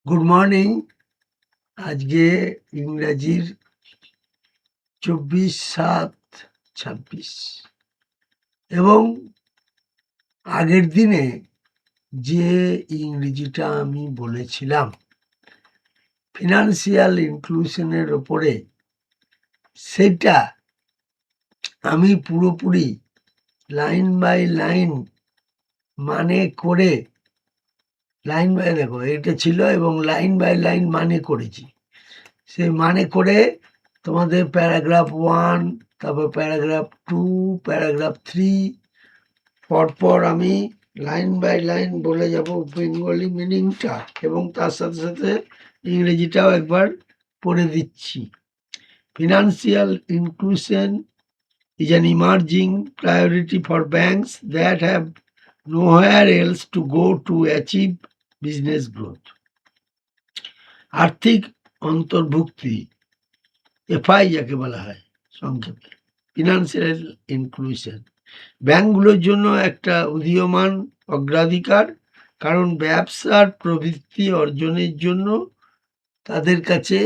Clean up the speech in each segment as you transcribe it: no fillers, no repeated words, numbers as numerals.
Good morning. আজকে ইংরাজির 24/7/26 এবং আগের দিনে যে ইংরেজিটা আমি বলেছিলাম ফিনান্সিয়াল ইনক্লুশনের ওপরে, সেটা আমি পুরোপুরি লাইন বাই লাইন মানে করে, লাইন বাই দেখো এটা ছিল এবং লাইন বাই লাইন মানে করেছি। সেই মানে করে তোমাদের প্যারাগ্রাফ 1, তারপর প্যারাগ্রাফ 2, প্যারাগ্রাফ 3 পরপর আমি লাইন বাই লাইন বলে যাব বেঙ্গলি মিনিংটা, এবং তার সাথে সাথে ইংরেজিটাও একবার পড়ে দিচ্ছি। Financial inclusion is an emerging priority for banks that have nowhere else to go to achieve business growth. আর্থিক অন্তর্ভুক্তি, এফআই যাকে বলা হয় সংক্ষেপে, ফিনান্সিয়াল ইনক্লুশন ব্যাংকগুলোর জন্য একটা উদীয়মান অগ্রাধিকার, কারণ ব্যবসার প্রবৃদ্ধি অর্জনের জন্য তাদের কাছে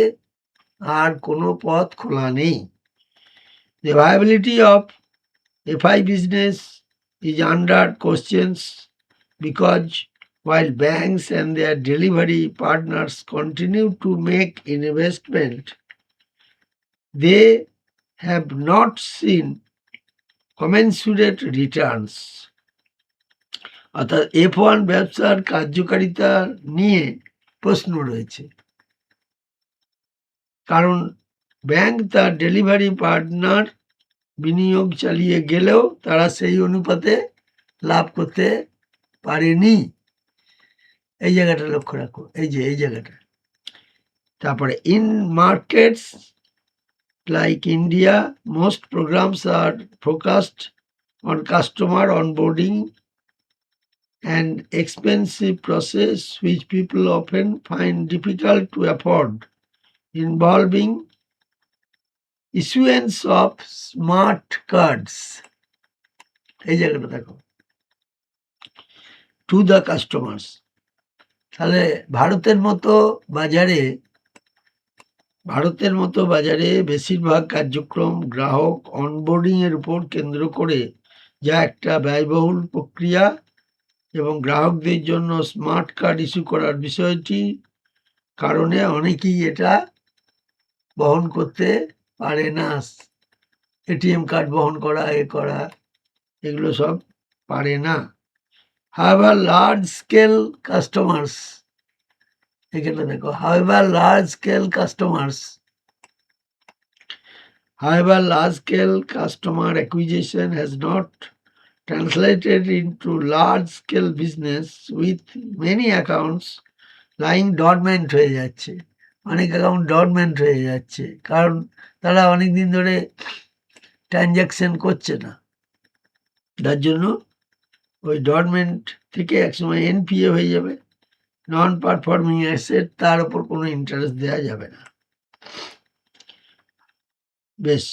আর কোনো পথ খোলা নেই। The viability of FI business is under questions because while banks and their delivery partners continue to make investment, they have not seen commensurate returns. অর্থাৎ F1 ব্যবসার কার্যকারিতা নিয়ে প্রশ্ন রয়েছে, কারণ ব্যাংক তার ডেলিভারি পার্টনার বিনিয়োগ চালিয়ে গেলেও তারা সেই অনুপাতে লাভ করতে পারেনি। এই জায়গাটা লক্ষ্য রাখো, এই যে এই জায়গাটা। তারপরে in markets like India, most programs are focused on customer onboarding and expensive process which people often find difficult to afford, involving issuance of smart cards. এই জায়গাটা দেখো, টু দ্য কাস্টমার্স। তাহলে ভারতের মতো বাজারে বেশিরভাগ কার্যক্রম গ্রাহক অনবোর্ডিং এর উপর কেন্দ্র করে, যা একটা ব্যয়বহুল প্রক্রিয়া, এবং গ্রাহকদের জন্য স্মার্ট কার্ড ইস্যু করার বিষয়টি কারণে অনেকেই এটা বহন করতে পারে না। এটিএম কার্ড বহন করা, এগুলো সব পারে না। However, large scale customers, এখানে দেখো, however large scale customer acquisition has not translated into large scale business, with many accounts lying dormant হয়ে যাচ্ছে। অনেক অ্যাকাউন্ট ডরমেন্ট হয়ে যাচ্ছে, কারণ তারা অনেক দিন ধরে ট্রানজ্যাকশন করছে না। তার জন্য ওই ডরমেন্ট থেকে একসময় এনপিএ হয়ে যাবে, নন পারফর্মিং অ্যাসেট, তার উপর কোনো ইন্টারেস্ট দেওয়া যাবে না। বেশ,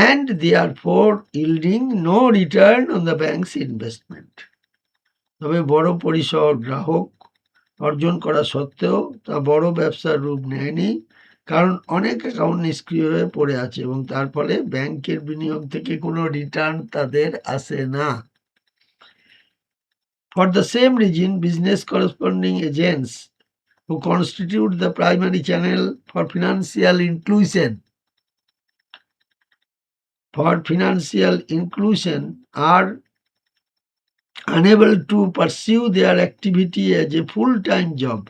and therefore yielding no return on the bank's investment. তবে বড় পরিসর গ্রাহক অর্জন করা সত্ত্বেও তা বড় ব্যবসার রূপ নেয়নি, কারণ অনেক অ্যাকাউন্ট নিষ্ক্রিয় হয়ে পড়ে আছে এবং তার ফলে ব্যাংকের বিনিয়োগ থেকে কোনো রিটার্ন তাদের আসে না। For the same reason, business corresponding agents who constitute the primary channel for financial inclusion are unable to pursue their activity as a full-time job.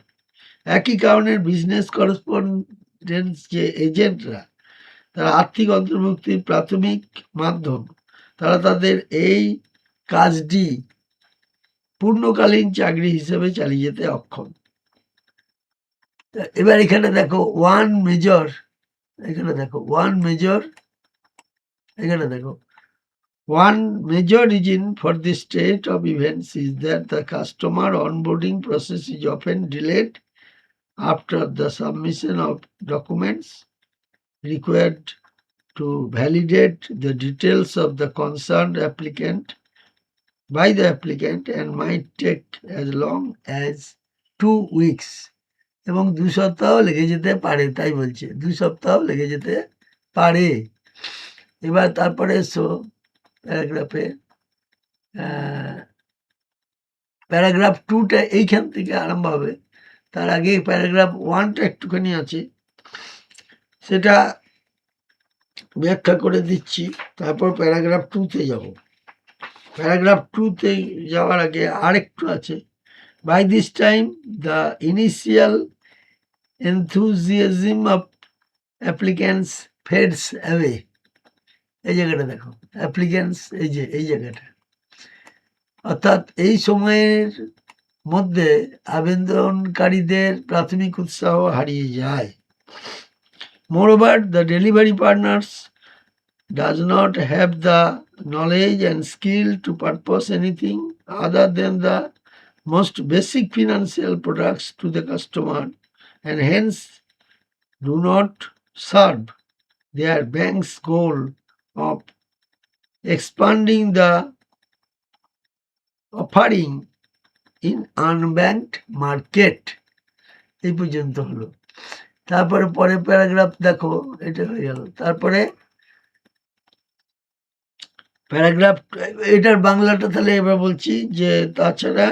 একই কারণের বিজনেস করেসপন্ডেন্স যে এজেন্টরা, তারা আর্থিক অন্তর্ভুক্তির প্রাথমিক মাধ্যম, তারা তাদের এই কাজটি পূর্ণকালীন চাকরি হিসেবে চালিয়ে যেতে অক্ষম। এবার এখানে দেখো one major reason for this state of events is that the customer onboarding process is often delayed after the submission of documents required to validate the details of the concerned applicant by the applicant, and might take as long as 2 weeks. এবং 2 সপ্তাহ লেগে যেতে পারে, তাই বলছে 2 সপ্তাহ লেগে যেতে পারে। এবার তারপরে এসো প্যারাগ্রাফে, প্যারাগ্রাফ 2টা এইখান থেকে আরম্ভ হবে। তার আগে প্যারাগ্রাফ 1টা একটুখানি আছে, সেটা ব্যাখ্যা করে দিচ্ছি, তারপর প্যারাগ্রাফ 2তে যাব। প্যারাগ্রাফ 2তে যাওয়ার আগে আরেকটু আছে। By this time, the initial enthusiasm of applicants fades away. এই জায়গাটা দেখো, অ্যাপ্লিক্যান্টস, এই যে এই জায়গাটা, অর্থাৎ এই সময়ের মধ্যে আবেদনকারীদের প্রাথমিক উৎসাহ হারিয়ে যায়। Moreover, the delivery partners does not have the knowledge and skill to purpose anything other than the most basic financial products to the customer, and hence do not serve their bank's goal of expanding the offering in unbanked market. এই পর্যন্ত হলো। তারপরে পরের paragraph দেখো, এটা হয়ে গেল। তারপরে প্যারাগ্রাফ, এটার বাংলাটা তাহলে এবার বলছি যে, তাছাড়া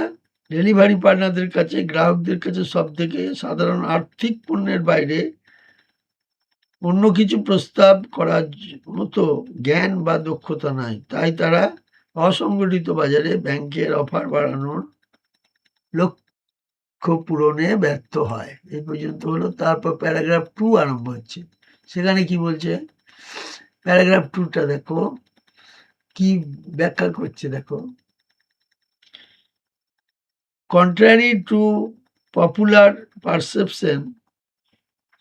ডেলিভারি পার্টনারদের কাছে, গ্রাহকদের কাছে সবথেকে সাধারণ আর্থিক পণ্যের বাইরে অন্য কিছু প্রস্তাব করার মতো জ্ঞান বা দক্ষতা নাই, তাই তারা অসংগঠিত বাজারে ব্যাংকের অফার বাড়ানোর লক্ষ্য পূরণে ব্যর্থ হয়। এই পর্যন্ত হলো। তারপর প্যারাগ্রাফ 2 আরম্ভ হচ্ছে। সেখানে কি বলছে, প্যারাগ্রাফ 2টা দেখো কি ব্যাখ্যা করছে, দেখো। Contrary to popular perception,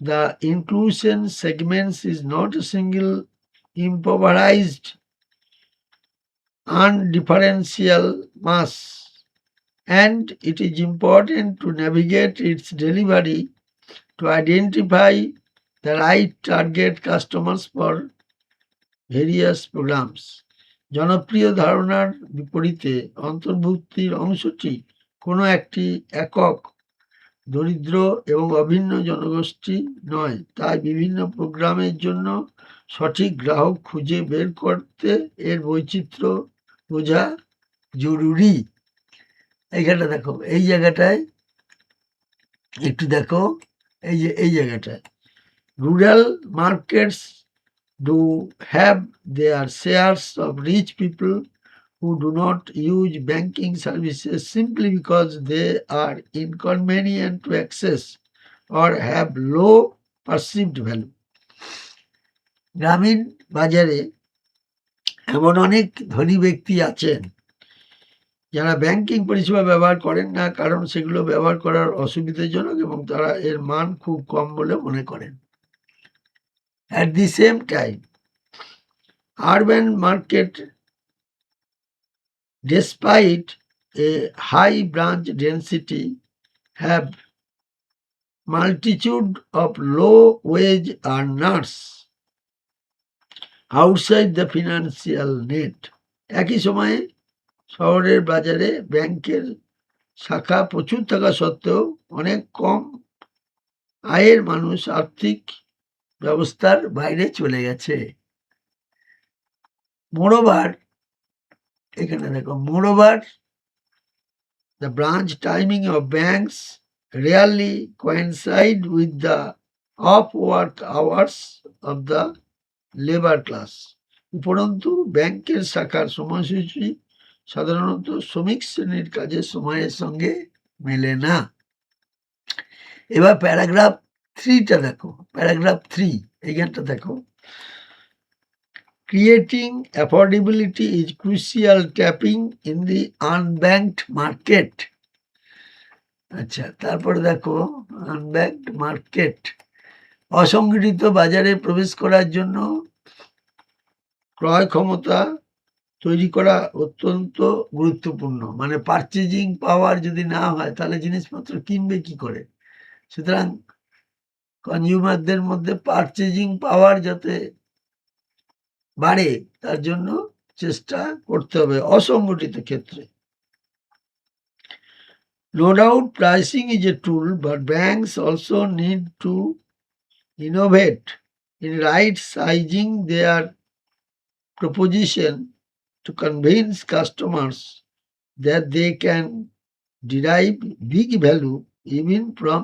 the inclusion segments is not a single impoverished undifferential mass, and it is important to navigate its delivery to identify the right target customers for various programs. জনপ্রিয় ধারণার বিপরীতে অন্তর্ভুক্তির অংশটি কোনো একটি একক দরিদ্র এবং অভিন্ন জনগোষ্ঠী নয়, তাই বিভিন্ন প্রোগ্রামের জন্য সঠিক গ্রাহক খুঁজে বের করতে এর বৈচিত্র্য বোঝা জরুরি। এইখানটা দেখো, এই জায়গাটায় একটু দেখো, এই যে এই জায়গাটায়, rural markets do have their shares of rich people who do not use banking services simply because they are inconvenient to access or have low perceived value. গ্রামীণ বাজারে এমন অনেক ধনী ব্যক্তি আছেন যারা ব্যাংকিং পরিষেবা ব্যবহার করেন না, কারণ সেগুলো ব্যবহার করার অসুবিধাজনক এবং তারা এর মান খুব কম বলে মনে করেন। At the same time, urban market, despite a high branch density, have multitude of low-wage earners outside the financial net. একই সময়ে শহরের বাজারে ব্যাংকের শাখা প্রচুর থাকা সত্ত্বেও অনেক কম আয়ের মানুষ আর্থিক ব্যবস্থার বাইরে চলে গেছে। Moreover, এখানে দেখো, moreover, the branch timing of banks rarely coincide with the off-work hours of the labor class. উপরন্তু ব্যাংকের শাখার সময়সূচি সাধারণত শ্রমিক শ্রেণীর কাজের সময়ের সঙ্গে মেলে না। এবার প্যারাগ্রাফ 3টা দেখো, প্যারাগ্রাফ 3 এইখানটা দেখো। Creating affordability is crucial tapping in the unbanked market. আচ্ছা, তারপরে দেখো আনব্যাংকড মার্কেট, অসংগঠিত বাজারে প্রবেশ করার জন্য ক্রয় ক্ষমতা তৈরি করা অত্যন্ত গুরুত্বপূর্ণ। মানে পারচেজিং পাওয়ার যদি না হয় তাহলে জিনিসপত্র কিনবে কি করে? সুতরাং কনজিউমারদের মধ্যে পারচেজিং পাওয়ার যাতে বাড়ে তার জন্য চেষ্টা করতে হবে অসংগঠিত ক্ষেত্রে। No doubt pricing is a tool, but banks also need to innovate in right sizing their proposition to convince customers that they can derive big value even from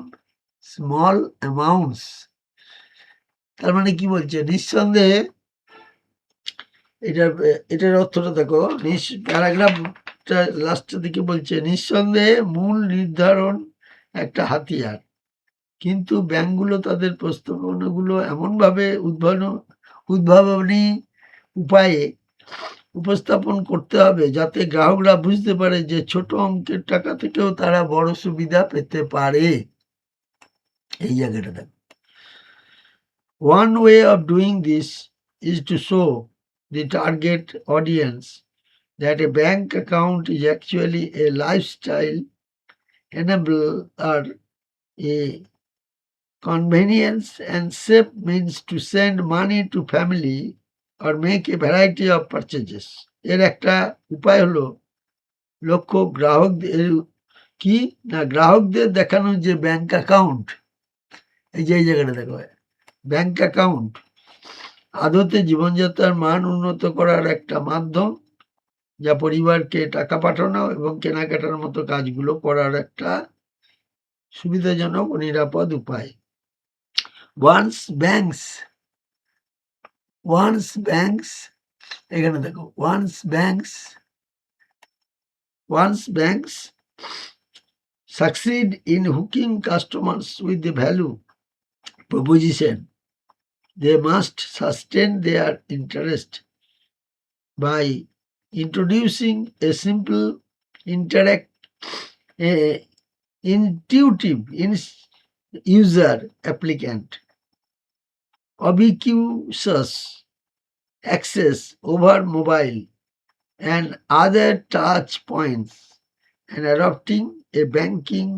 small amounts. তার মানে কি বলছে? নিঃসন্দেহে এটার অর্থটা দেখো, প্যারাগ্রাফটা লাস্টের দিকে বলছে নিঃসন্দেহে মূল নির্ধারণ একটা হাতিয়ার, কিন্তু ব্যাংকগুলো তাদের প্রস্তাবনাগুলো এমনভাবে উদ্ভাবনী উপায়ে উপস্থাপন করতে হবে যাতে গ্রাহকরা বুঝতে পারে যে ছোট অঙ্কের টাকা থেকেও তারা বড় সুবিধা পেতে পারে। এই জায়গাটা দেখো, one way of doing this is to show the target audience that a bank account is actually a lifestyle enabler, a convenience and safe means to send money to family or make a variety of purchases. এর একটা উপায় হলো লক্ষ্য গ্রাহকদের কি না, গ্রাহকদের দেখানো যে ব্যাংক অ্যাকাউন্ট, এই যে এই জায়গাটা দেখো, ব্যাংক অ্যাকাউন্ট আদতে জীবনযাত্রার মান উন্নত করার একটা মাধ্যম, যা পরিবারকে টাকা পাঠানো এবং কেনাকাটার মতো কাজগুলো করার একটা সুবিধাজনক ও নিরাপদ উপায়। Once banks এখানে দেখো, once banks succeed in hooking customers with the value proposition, they must sustain their interest by introducing a simple, intuitive user applicant, ubiquitous access over mobile and other touch points, and adopting a banking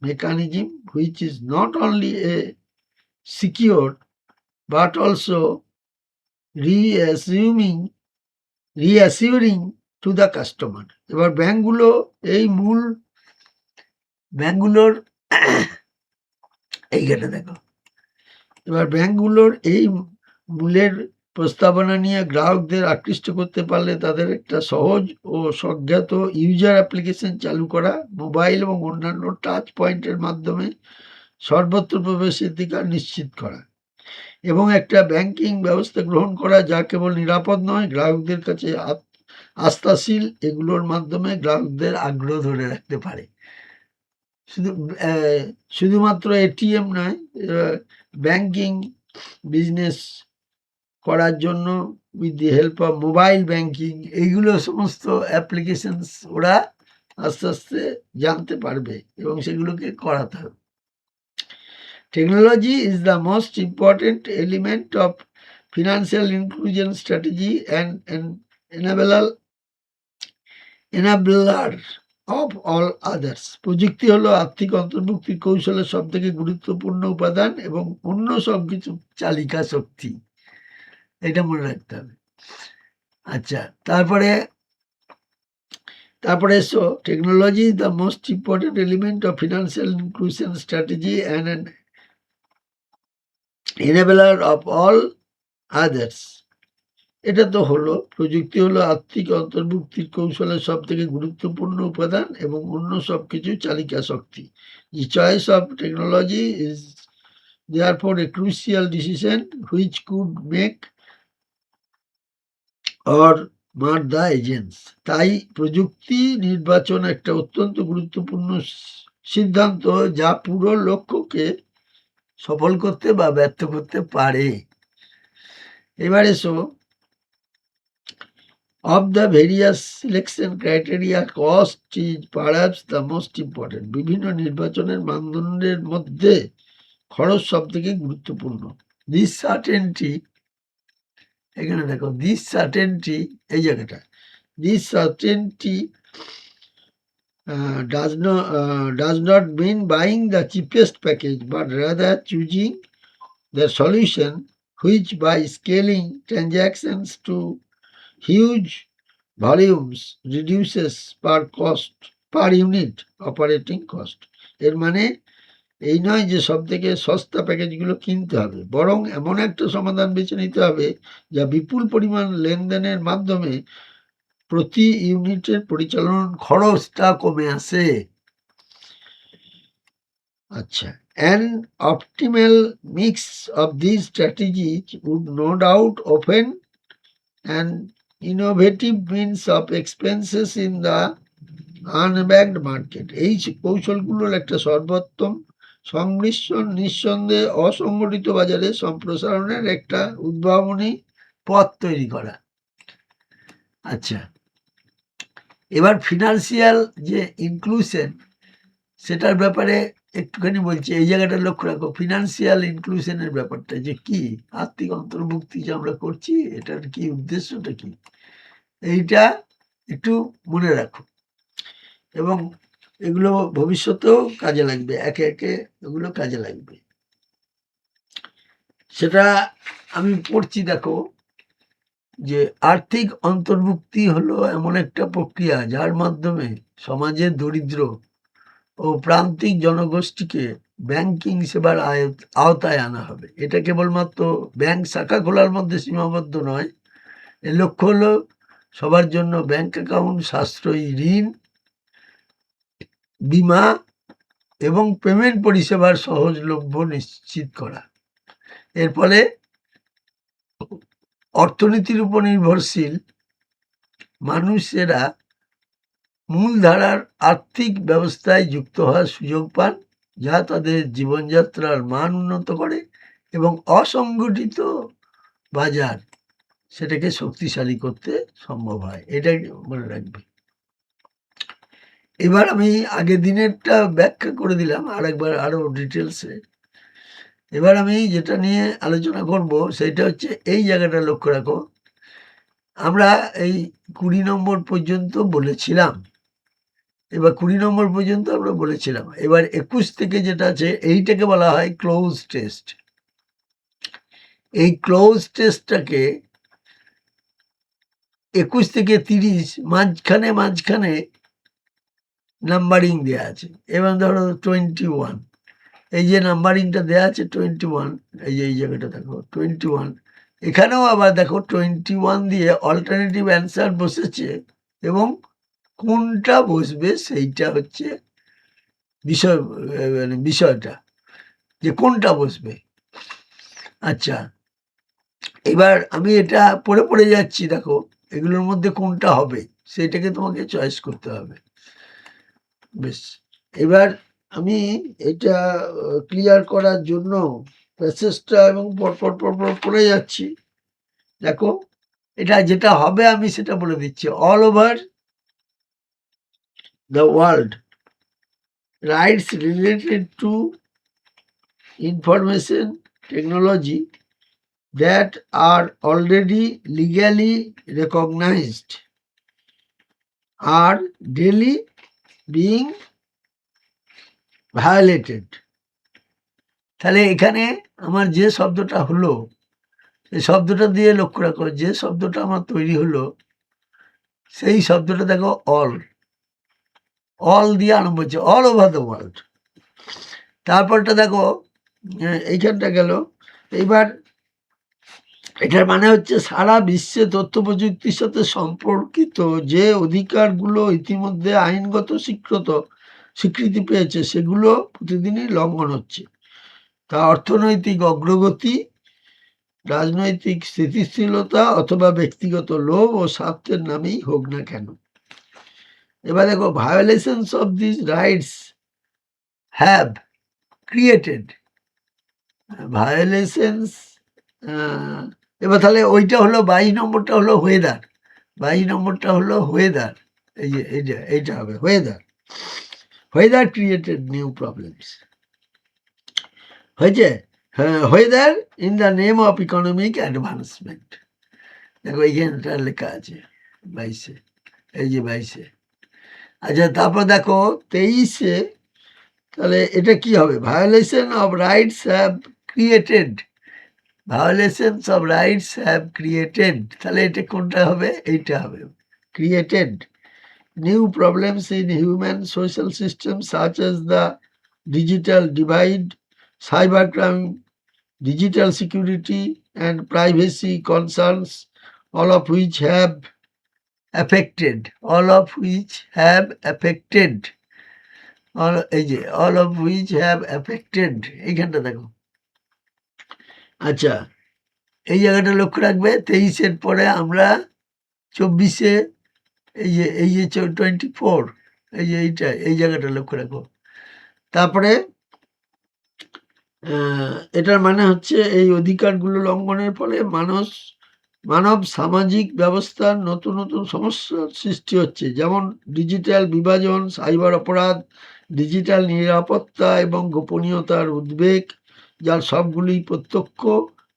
mechanism which is not only a secure but also reassuring to the customer. এবার ব্যাংকগুলোর এইখানে দেখো, এবার ব্যাংকগুলোর এই মূলের প্রস্তাবনা নিয়ে গ্রাহকদের আকৃষ্ট করতে পারলে তাদের একটা সহজ ও স্বজ্ঞাত ইউজার অ্যাপ্লিকেশন চালু করা, মোবাইল এবং অন্যান্য টাচ পয়েন্টের মাধ্যমে সর্বত্র প্রবেশাধিকার নিশ্চিত করা এবং একটা ব্যাংকিং ব্যবস্থা গ্রহণ করা যা কেবল নিরাপদ নয়, গ্রাহকদের কাছে আস্থাশীল, এগুলোর মাধ্যমে গ্রাহকদের আগ্রহ ধরে রাখতে পারে। শুধুমাত্র এটিএম নয়, ব্যাংকিং বিজনেস করার জন্য with the help of mobile banking, এইগুলো সমস্ত অ্যাপ্লিকেশনস ওরা আস্তে আস্তে জানতে পারবে এবং সেগুলোকে করাতে হবে। Technology is the most important element of financial inclusion strategy and an enabler of all others. প্রযুক্তি হলো আর্থিক অন্তর্ভুক্তির কৌশলের সব থেকে গুরুত্বপূর্ণ উপাদান এবং অন্য সবকিছু চালিকা শক্তি, এটা মনে রাখতে হবে। আচ্ছা, তারপরে এসো, technology is the most important element of financial inclusion strategy and an enabler of all others. এটা তো হলো, প্রযুক্তি হলো আর্থিক অন্তর্ভুক্তির কৌশলের সব থেকে গুরুত্বপূর্ণ উপাদান এবং অন্য সবকিছু চালিকা শক্তি। The choice of technology is therefore a crucial decision which could make or mar the agents. তাই প্রযুক্তি নির্বাচন একটা অত্যন্ত গুরুত্বপূর্ণ সিদ্ধান্ত যা পুরো লক্ষ্যকে সফল করতে বা ব্যর্থ করতে পারে। এবার এসো, of the various selection criteria, cost is perhaps the most important. বিভিন্ন নির্বাচনের মানদণ্ডের মধ্যে খরচ সব থেকে গুরুত্বপূর্ণ। This certainty, এখানে দেখো, this certainty, এই জায়গাটা, this certainty does not mean buying the cheapest package, but rather choosing the solution which, by scaling transactions to huge volumes, reduces per cost per unit operating cost. এর মানে এই নয় যে সব থেকে সস্তা প্যাকেজগুলো কিনতে হবে, বরং এমন একটা সমাধান বেছে নিতে হবে যা বিপুল পরিমাণ লেনদেনের মাধ্যমে প্রতি ইউনিটের পরিচালন খরচটা কমে আসে। আচ্ছা, an optimal mix of these strategies would no doubt open an innovative means of expenses in the unbanked market. এই কৌশলগুলোর একটা সর্বোত্তম সংমিশ্রণ নিঃসন্দেহে অসংগঠিত বাজারে সম্প্রসারণের একটা উদ্ভাবনী পথ তৈরি করা। আচ্ছা, এবার ফিনান্সিয়াল যে ইনক্লুশন সেটার ব্যাপারে একটুখানি বলছি। এই জায়গাটা লক্ষ্য রাখো, ফিনান্সিয়াল ইনক্লুশনের ব্যাপারটা যে কি, আর্থিক অন্তর্ভুক্তি যে আমরা করছি এটার কি উদ্দেশ্যটা কি, এইটা একটু মনে রাখো এবং এগুলো ভবিষ্যতেও কাজে লাগবে, একে একে এগুলো কাজে লাগবে। সেটা আমি পড়ছি, দেখো যে আর্থিক অন্তর্ভুক্তি হলো এমন একটা প্রক্রিয়া যার মাধ্যমে সমাজের দরিদ্র ও প্রান্তিক জনগোষ্ঠীকে ব্যাংকিং সেবার আওতায় আনা হবে। এটা কেবলমাত্র ব্যাংক শাখা খোলার মধ্যে সীমাবদ্ধ নয়, এর লক্ষ্য হলো সবার জন্য ব্যাংক অ্যাকাউন্ট, সাশ্রয়ী ঋণ, বিমা এবং পেমেন্ট পরিষেবার সহজলভ্য নিশ্চিত করা। এর ফলে অর্থনীতির উপর নির্ভরশীল মানুষেরা মূলধারার আর্থিক ব্যবস্থায় যুক্ত হওয়ার সুযোগ পান, যা তাদের জীবনযাত্রার মান উন্নত করে এবং অসংগঠিত বাজার সেটাকে শক্তিশালী করতে সম্ভব হয়। এটাই মনে রাখবে। এবার আমি আগের দিনেরটা ব্যাখ্যা করে দিলাম, আরেকবার আরো ডিটেলসে। এবার আমি যেটা নিয়ে আলোচনা করব সেটা হচ্ছে এই জায়গাটা লক্ষ্য রাখো। আমরা এই 20 নম্বর পর্যন্ত বলেছিলাম, এবার 20 নম্বর পর্যন্ত আমরা বলেছিলাম। এবার 21 থেকে যেটা আছে এইটাকে বলা হয় ক্লোজ টেস্ট। এই ক্লোজ টেস্টটাকে 21 থেকে 30 মাঝখানে নাম্বারিং দেওয়া আছে। এবার ধরো 21, এই যে নাম্বারিংটা দেওয়া আছে 21, এই যে এই জায়গাটা দেখো 21, এখানেও আবার দেখো 21 দিয়ে অল্টারনেটিভ অ্যান্সার বসেছে এবং কোনটা বসবে সেইটা হচ্ছে বিষয়টা, যে কোনটা বসবে। আচ্ছা, এবার আমি এটা পড়ে যাচ্ছি, দেখো এগুলোর মধ্যে কোনটা হবে সেইটাকে তোমাকে চয়েস করতে হবে। বেশ, এবার আমি এটা ক্লিয়ার করার জন্য প্যাসেজটা এবং পরপর পড়ে যাচ্ছি। দেখো এটা যেটা হবে আমি সেটা বলে দিচ্ছি। All over the world, rights related to information technology that are already legally recognized are daily being violated. তাহলে এখানে আমার যে শব্দটা হলো, এই শব্দটা দিয়ে লক্ষ্য রাখো, যে শব্দটা আমার তৈরি হলো সেই শব্দটা দেখো অল দিয়ে আরম্ভ হচ্ছে, অল ওভার দ্য ওয়ার্ল্ড। তারপরটা দেখো এইখানটা গেল। এইবার এটার মানে হচ্ছে সারা বিশ্বে তথ্য প্রযুক্তির সাথে সম্পর্কিত যে অধিকারগুলো ইতিমধ্যে আইনগত স্বীকৃতি পেয়েছে সেগুলো প্রতিদিনই লঙ্ঘন হচ্ছে। তা অর্থনৈতিক অগ্রগতি, রাজনৈতিক স্থিতিশীলতা অথবা ব্যক্তিগত লোভ ও স্বার্থের নামেই হোক না কেন। এবার দেখো, violations of this rights have created violations. এবার তাহলে ওইটা হলো 22 নম্বরটা হলো ওয়েদার, 22 নম্বরটা হলো ওয়েদার। এই যে এইটা হবে ওয়েদার ক্রিয়েটেড নিউ প্রবলেমস। হয়েছে, হ্যাঁ, weather in the name of economic advancement. দেখো এইখানটা লেখা আছে 22-এ, এই যে 22-এ। আচ্ছা, তারপর দেখো 23-এ, তাহলে এটা কি হবে? Violation of rights have created, violations of rights have created, তাহলে এটা কোনটা হবে? এইটা হবে created new problems in human social systems such as the digital divide, cybercrime, digital security, and privacy concerns, all of which have affected, all of which have affected এইখানটা দেখো। আচ্ছা, এই জায়গাটা লক্ষ্য রাখবে। 23-এর পরে আমরা 24-এ এই যে 24, এই যে এইটা, এই জায়গাটা লক্ষ্য রাখো। তারপরে এটার মানে হচ্ছে এই অধিকারগুলো লঙ্ঘনের ফলে মানব সামাজিক ব্যবস্থার নতুন নতুন সমস্যার সৃষ্টি হচ্ছে, যেমন ডিজিটাল বিভাজন, সাইবার অপরাধ, ডিজিটাল নিরাপত্তা এবং গোপনীয়তার উদ্বেগ, যার সবগুলি প্রত্যক্ষ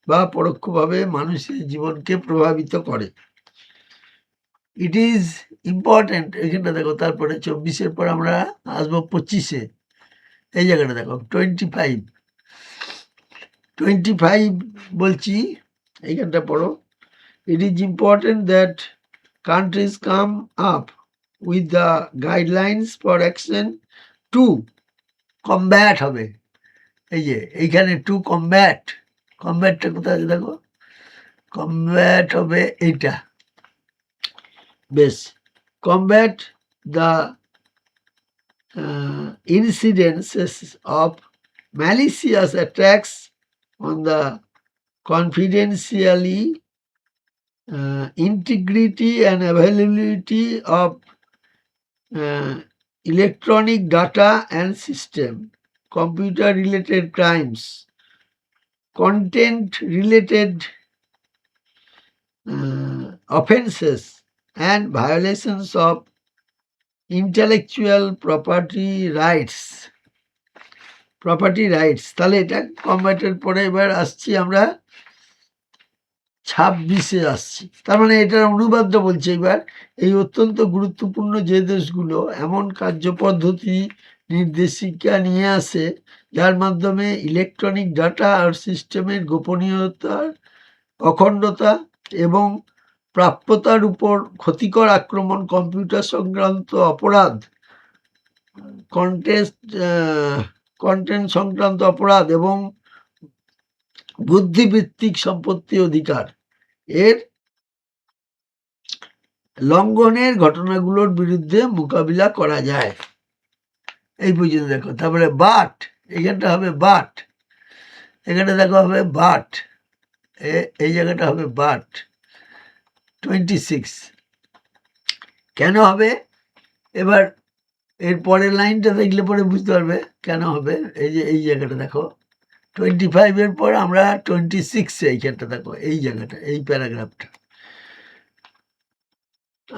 বা পরোক্ষভাবে মানুষের জীবনকে প্রভাবিত করে। ইট ইজ ইম্পর্টেন্ট, এখানটা দেখো। তারপরে 24-এর পর আমরা আসবো 25-এ, এই জায়গাটা দেখো 25 বলছি, এইখানটা পড়ো। It is important that countries come up with the guidelines for action to combat হবে। এই যে এইখানে টু কমব্যাটটা কোথায় আছে দেখো, কমব্যাট হবে এইটা। বেশ, combat the incidences of malicious attacks on the confidentially integrity and availability of electronic data and system, computer related crimes, content related offenses, and violations of intellectual property rights। তাহলে এটা কমব্যাটের পরে এবার আসছি আমরা 26-এ আসছি। তার মানে এটার অনুবাদটা বলছে এবার, এই অত্যন্ত গুরুত্বপূর্ণ যে দেশগুলো এমন কার্যপদ্ধতি নির্দেশিকা নিয়ে আসে যার মাধ্যমে ইলেকট্রনিক ডাটা আর সিস্টেমের গোপনীয়তার, অখণ্ডতা এবং প্রাপ্যতার উপর ক্ষতিকর আক্রমণ, কম্পিউটার সংক্রান্ত অপরাধ, কন্টেন্ট সংক্রান্ত অপরাধ এবং বুদ্ধিবৃত্তিক সম্পত্তি অধিকার এর লঙ্ঘনের ঘটনাগুলোর বিরুদ্ধে মোকাবিলা করা যায়। এই পর্যন্ত দেখো। তারপরে বাট, এখানটা হবে বাট, এখানে দেখো হবে বাট, এই জায়গাটা হবে বাট 26। কেন হবে? এবার এর পরের লাইনটা দেখলে পরে বুঝতে পারবে কেন হবে। এই যে এই জায়গাটা দেখো, 25-এর পর আমরা 26-এ, এইখানটা দেখো, এই জায়গাটা, এই প্যারাগ্রাফটা।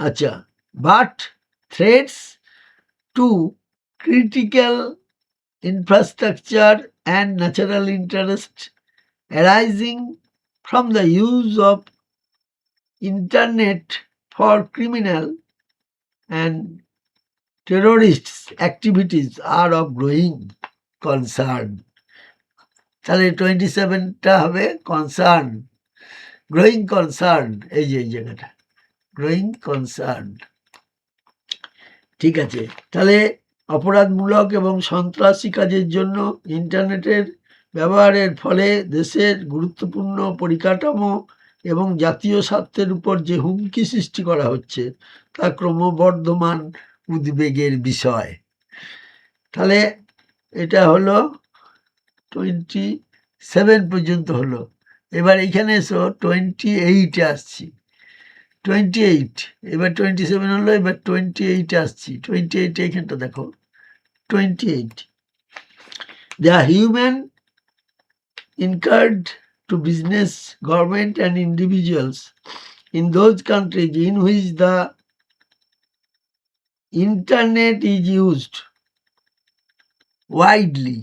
আচ্ছা, but threats two critical infrastructure and natural interest arising from the use of internet for criminal and terrorist activities are of growing concern। তাহলে 27টা হবে কনসার্ন, গ্রোয়িং কনসার্ন, এই যে এই জায়গাটা গ্রোয়িং কনসার্ন। ঠিক আছে, তাহলে অপরাধমূলক এবং সন্ত্রাসী কাজের জন্য ইন্টারনেটের ব্যবহারের ফলে দেশের গুরুত্বপূর্ণ পরিকাঠামো এবং জাতীয় স্বার্থের উপর যে হুমকি সৃষ্টি করা হচ্ছে তা ক্রমবর্ধমান উদ্বেগের বিষয়। তাহলে এটা হলো 27 পর্যন্ত হলো। এবার এখানে এসো 28-এ আসছি। 28, এবার 27 হলো, এবার 28-এ আসছি। 28-এ এখানটা দেখো 28, the human incurred to business, government and individuals in those countries in which the internet is used widely,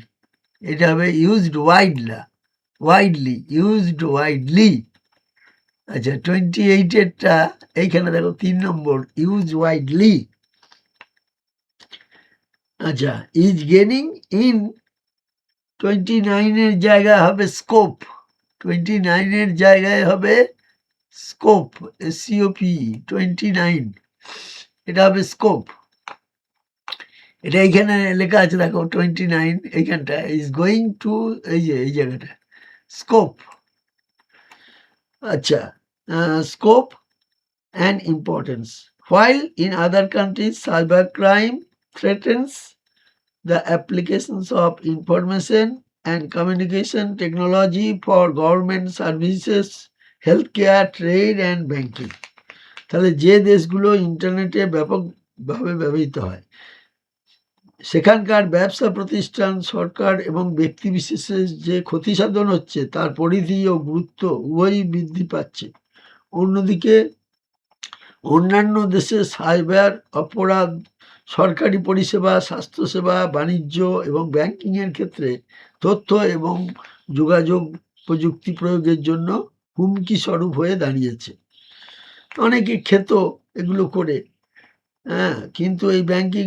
এটা হবে used widely। আচ্ছা, 28-এরটা এইখানে দেখো 3 নম্বর, used widely। আচ্ছা, is gaining in 29-এর জায়গায় হবে স্কোপ, 29-এর জায়গায় হবে স্কোপ, SCOP 29। এটা হবে স্কোপ। এটা এইখানে লেখা আছে দেখো 29 এইখানটা ইজ গোয়িং টু, এই যে এই জায়গাটা স্কোপ। আচ্ছা, scope and importance. While in other countries, cybercrime threatens the applications of information and communication technology for government services, healthcare, trade and banking. তাহলে যে দেশগুলো ইন্টারনেটে ব্যাপকভাবে ব্যবহৃত হয় সেখানকার ব্যবসা প্রতিষ্ঠান, সরকার এবং ব্যক্তিবিশেষের যে ক্ষতি সাধন হচ্ছে তার পরিধি ও গুরুত্ব উভয়ই বৃদ্ধি পাচ্ছে। অন্যদিকে অন্যান্য দেশে সাইবার অপরাধ সরকারি পরিষেবা, স্বাস্থ্যসেবা, বাণিজ্য এবং ব্যাংকিংয়ের ক্ষেত্রে তথ্য এবং যোগাযোগ প্রযুক্তি প্রয়োগের জন্য হুমকি স্বরূপ হয়ে দাঁড়িয়েছে। অনেকে খেত এগুলো করে, হ্যাঁ, কিন্তু এই ব্যাংকিং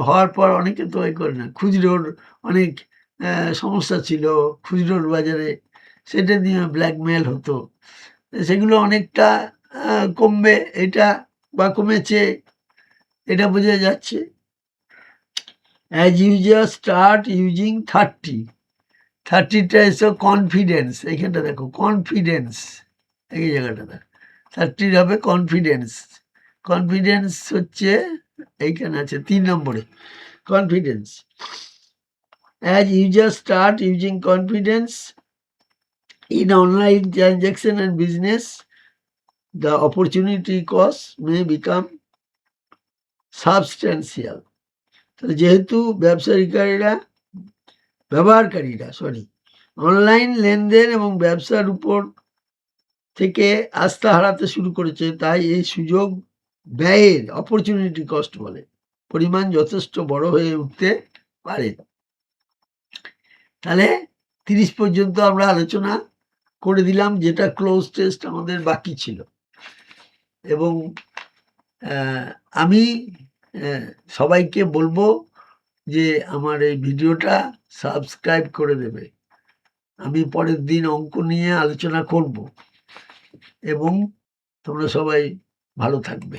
হওয়ার পর অনেকে তো এ করে না। খুচরোর অনেক সমস্যা ছিল খুচরোর বাজারে, সেটা নিয়ে ব্ল্যাকমেল হতো। সেগুলো অনেকটা কমবে এটা, বা কমেছে এটা বোঝা যাচ্ছে। অ্যাজ ইউজার স্টার্ট ইউজিং 30টা এসে কনফিডেন্স, এইখানটা দেখো কনফিডেন্স, এই জায়গাটা দেখো 30 হবে কনফিডেন্স। কনফিডেন্স হচ্ছে এইখানে আছে 3 নম্বরে confidence. As user start using confidence in online transaction and business, the opportunity cost may become substantial. তাহলে যেহেতু ব্যবহারকারীরা অনলাইন লেনদেন এবং ব্যবসার উপর থেকে আস্থা হারাতে শুরু করেছে, তাই এই সুযোগ ব্যয়ের অপরচুনিটি কস্ট বলে পরিমাণ যথেষ্ট বড় হয়ে উঠতে পারে। তাহলে 30 পর্যন্ত আমরা আলোচনা করে দিলাম, যেটা ক্লোজ টেস্ট আমাদের বাকি ছিল। এবং আমি সবাইকে বলবো যে আমার এই ভিডিওটা সাবস্ক্রাইব করে দেবে। আমি পরের দিন অঙ্ক নিয়ে আলোচনা করব এবং তোমরা সবাই ভালো থাকবে।